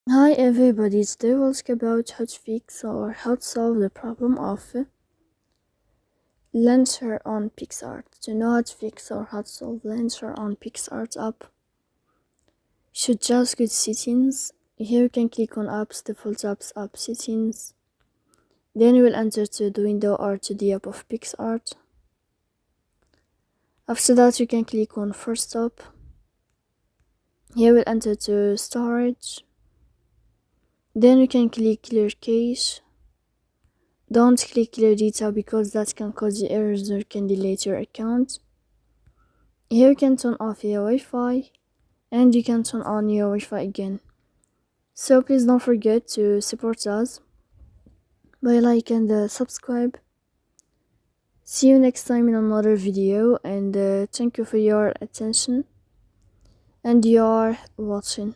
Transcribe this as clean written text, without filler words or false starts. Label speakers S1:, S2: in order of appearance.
S1: Hi everybody, today we'll talk about how to fix or how to solve the problem of launcher on Picsart. To know how to fix or how to solve launcher on Picsart app, you should just go to settings. Here you can click on apps, default apps, app settings. Then you will enter to the window or to the app of Picsart. After that you can click on first app. Here we'll enter to storage. Then you can click clear cache. Don't click clear data because that can cause you errors or can delete your account. Here you can turn off your Wi-Fi and you can turn on your Wi-Fi again. So please don't forget to support us by like and subscribe. See you next time in another video, and thank you for your attention and your watching.